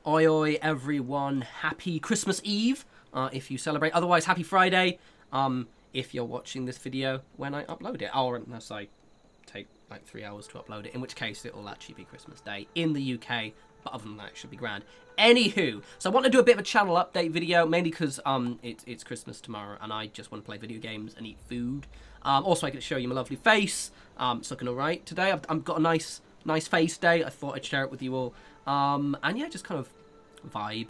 Oi oi everyone, happy Christmas Eve if you celebrate. Otherwise, happy Friday if you're watching this video when I upload it. Or unless I take like 3 hours to upload it, in which case it will actually be Christmas Day in the UK. But other than that, it should be grand. Anywho, so I want to do a bit of a channel update video, mainly because it's Christmas tomorrow and I just want to play video games and eat food. Also, I can show you my lovely face. It's looking alright today. I've got a nice face day. I thought I'd share it with you all. And yeah, just kind of vibe,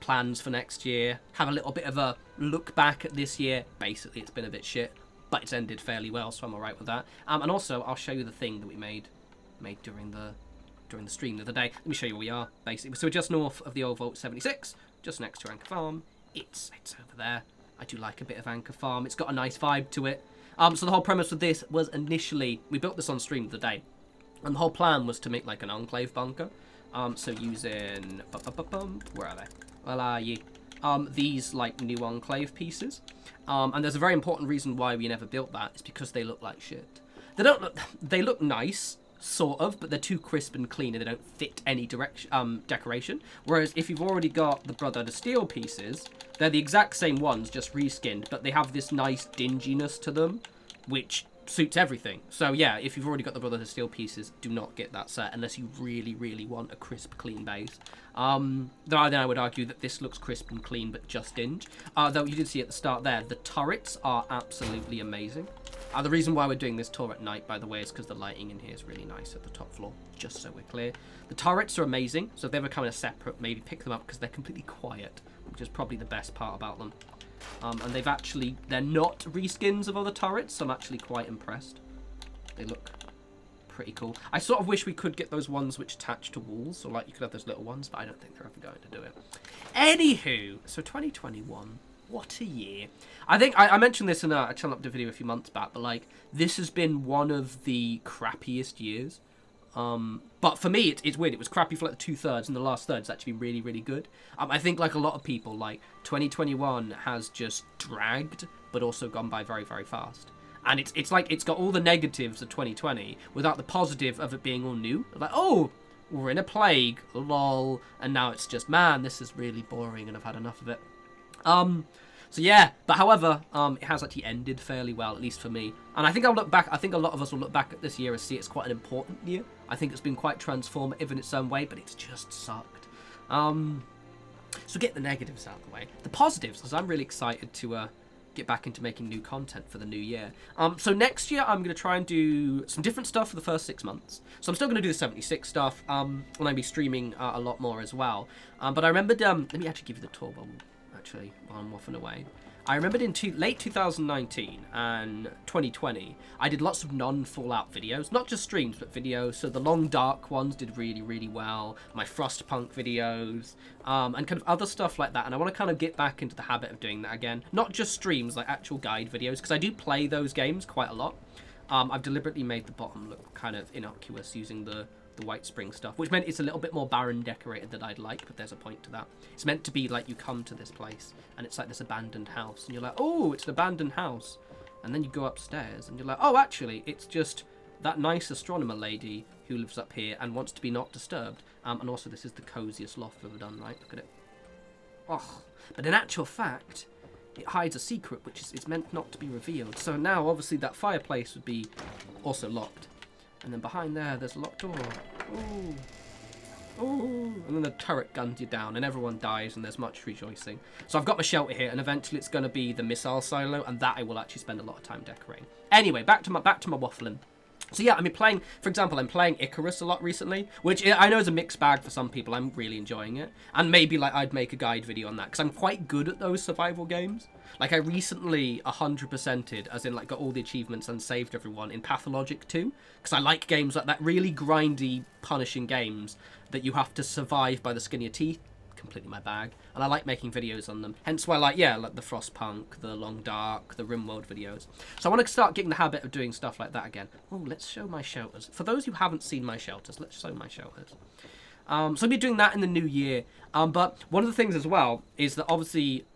plans for next year, have a little bit of a look back at this year. Basically, it's been a bit shit, but it's ended fairly well, so I'm alright with that. And also, I'll show you the thing that we made during the stream the other day. Let me show you where we are, basically. So we're just north of the old Vault 76, just next to Anchor Farm. It's over there. I do like a bit of Anchor Farm. It's got a nice vibe to it. So the whole premise of this was initially, we built this on stream the other day, and the whole plan was to make like an enclave bunker. So using, where are they? Well, are you? These like new enclave pieces. And there's a very important reason why we never built that. It's because they look like shit. They look nice, sort of, but they're too crisp and clean and they don't fit any decoration. Whereas if you've already got the Brotherhood of Steel pieces, they're the exact same ones, just reskinned, but they have this nice dinginess to them, which suits everything. So yeah, if you've already got the Brotherhood of Steel pieces, do not get that set unless you really, really want a crisp, clean base. Then I would argue that this looks crisp and clean, but just dinge. Though you did see at the start there, the turrets are absolutely amazing. The reason why we're doing this tour at night, by the way, is because the lighting in here is really nice at the top floor, just so we're clear. The turrets are amazing, so if they ever come in a separate, maybe pick them up because they're completely quiet, which is probably the best part about them. And they're not reskins of other turrets, so I'm actually quite impressed. They look pretty cool. I sort of wish we could get those ones which attach to walls, so like you could have those little ones, but I don't think they're ever going to do it. Anywho, so 2021, what a year. I think I mentioned this in a channel update video a few months back, but like, this has been one of the crappiest years. But for me, it's weird. It was crappy for like the 2/3, and the last third's actually been really, really good. I think like a lot of people, like 2021 has just dragged, but also gone by very, very fast. And it's like it's got all the negatives of 2020 without the positive of it being all new. Like, oh, we're in a plague, lol, and now it's just, man, this is really boring, and I've had enough of it. So yeah, but however, it has actually ended fairly well, at least for me. And I think I'll look back, I think a lot of us will look back at this year and see it's quite an important year. I think it's been quite transformative in its own way, but it's just sucked. So get the negatives out of the way. The positives, because I'm really excited to get back into making new content for the new year. So next year, I'm going to try and do some different stuff for the first 6 months. So I'm still going to do the 76 stuff, and I'll be streaming a lot more as well. But I remembered, let me actually give you the tour while I'm waffling away. I remembered in late 2019 and 2020, I did lots of non-Fallout videos, not just streams, but videos. So the Long Dark ones did really, really well. My Frostpunk videos, and kind of other stuff like that. And I want to kind of get back into the habit of doing that again. Not just streams, like actual guide videos, because I do play those games quite a lot. I've deliberately made the bottom look kind of innocuous using the White Spring stuff, which meant it's a little bit more barren decorated than I'd like, but there's a point to that. It's meant to be like you come to this place and it's like this abandoned house and you're like, oh, it's an abandoned house, and then you go upstairs and you're like, oh, actually it's just that nice astronomer lady who lives up here and wants to be not disturbed. And also this is the coziest loft I've ever done, right? Look at it. Oh, but in actual fact it hides a secret which is meant not to be revealed. So now obviously that fireplace would be also locked. And then behind there, there's a locked door. Ooh. Ooh. And then the turret guns you down, and everyone dies, and there's much rejoicing. So I've got my shelter here, and eventually it's going to be the missile silo, and that I will actually spend a lot of time decorating. Anyway, back to my waffling. So yeah, playing, for example, I'm playing Icarus a lot recently, which I know is a mixed bag for some people. I'm really enjoying it. And maybe like I'd make a guide video on that, because I'm quite good at those survival games. Like I recently 100%ed, as in like got all the achievements and saved everyone in Pathologic 2, because I like games like that, really grindy, punishing games that you have to survive by the skin of your teeth. Completely my bag, and I like making videos on them, hence why like the Frostpunk, the Long Dark, the RimWorld videos. So I want to start getting the habit of doing stuff like that again. Oh, let's show my shelters. For those who haven't seen my shelters, let's show my shelters. So I'll be doing that in the new year, but one of the things as well is that obviously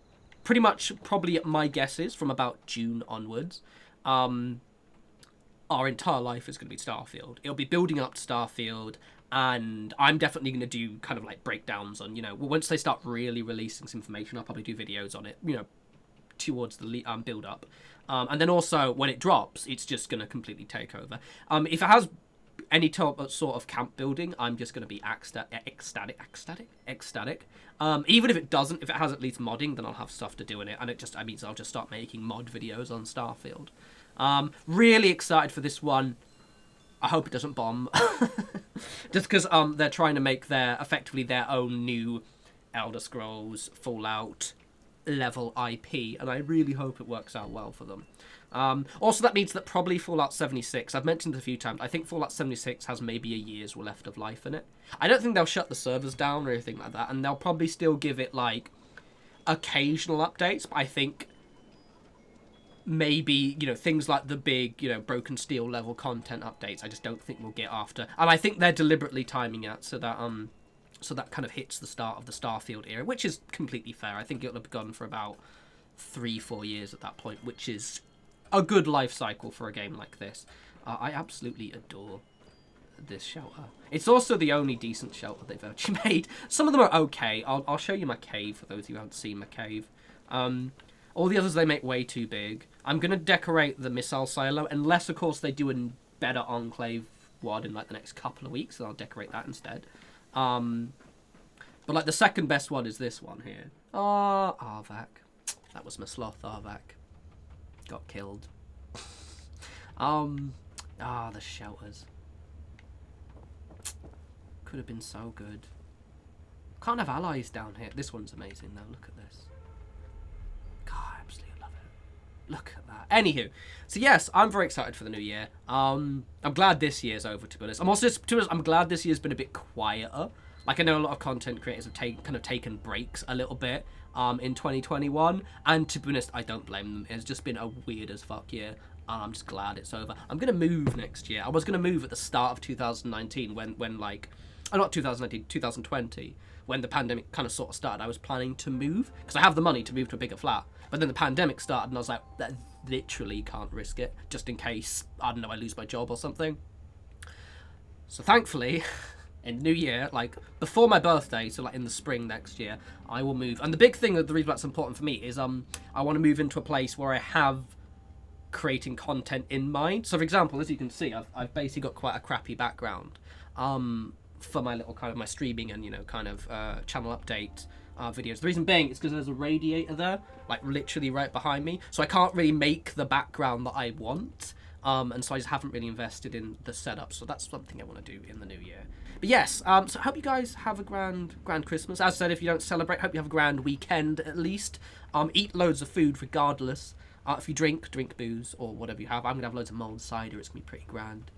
pretty much probably my guess is from about June onwards, our entire life is going to be Starfield. It'll be building up to Starfield, And I'm definitely going to do kind of like breakdowns on, once they start really releasing some information, I'll probably do videos on it, towards the build up. And then also when it drops, it's just going to completely take over. If it has any sort of camp building, I'm just going to be ecstatic. Even if it doesn't, if it has at least modding, then I'll have stuff to do in it. And I mean, I'll just start making mod videos on Starfield. Really excited for this one. I hope it doesn't bomb. Just because they're trying to make effectively their own new Elder Scrolls Fallout level IP, and I really hope it works out well for them. Also, that means that probably Fallout 76, I've mentioned it a few times, I think Fallout 76 has maybe a year's left of life in it. I don't think they'll shut the servers down or anything like that, and they'll probably still give it, like, occasional updates, but I think maybe, things like the big, Broken Steel level content updates, I just don't think we'll get after. And I think they're deliberately timing it so that kind of hits the start of the Starfield era, which is completely fair. I think it'll have gone for about 3-4 years at that point, which is a good life cycle for a game like this. I absolutely adore this shelter. It's also the only decent shelter they've actually made. Some of them are okay. I'll show you my cave for those of you who haven't seen my cave. All the others they make way too big. I'm going to decorate the missile silo, unless, of course, they do a better Enclave WOD in, like, the next couple of weeks, and I'll decorate that instead. But, like, the second best one is this one here. Oh, Arvak. That was my sloth, Arvak. Got killed. The shelters. Could have been so good. Can't have allies down here. This one's amazing, though. Look at this. God, I absolutely love it. Look at that. Anywho, so yes, I'm very excited for the new year. I'm glad this year's over, to be honest. I'm glad this year's been a bit quieter. Like, I know a lot of content creators have taken breaks a little bit in 2021, and to be honest, I don't blame them. It's just been a weird as fuck year. I'm just glad it's over. I'm gonna move next year. I was gonna move at the start of 2019 when like, not 2019, 2020, when the pandemic kind of sort of started. I was planning to move because I have the money to move to a bigger flat. But then the pandemic started, and I was like, that literally can't risk it, just in case, I don't know, I lose my job or something. So thankfully, in New Year, like before my birthday, so like in the spring next year, I will move. And the big thing, the reason that's important for me is I want to move into a place where I have creating content in mind. So for example, as you can see, I've basically got quite a crappy background for my little kind of my streaming and channel update videos. The reason being is because there's a radiator there, like literally right behind me, so I can't really make the background that I want. And so I just haven't really invested in the setup. So that's something I want to do in the new year. But yes, so I hope you guys have a grand Christmas. As I said, if you don't celebrate, hope you have a grand weekend at least. Eat loads of food regardless. If you drink booze or whatever you have. I'm going to have loads of mulled cider. It's going to be pretty grand.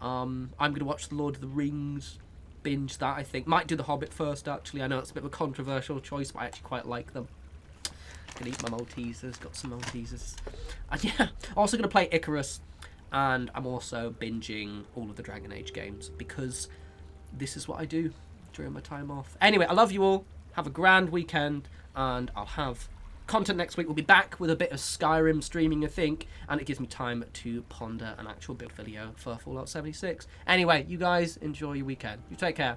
I'm going to watch The Lord of the Rings. Binge that, I think. Might do The Hobbit first, actually. I know it's a bit of a controversial choice, but I actually quite like them. Gonna eat my Maltesers. Got some Maltesers. And yeah, also going to play Icarus. And I'm also binging all of the Dragon Age games because this is what I do during my time off. Anyway, I love you all. Have a grand weekend, and I'll have content next week. We'll be back with a bit of Skyrim streaming, I think, and it gives me time to ponder an actual build video for Fallout 76. Anyway, you guys enjoy your weekend. You take care.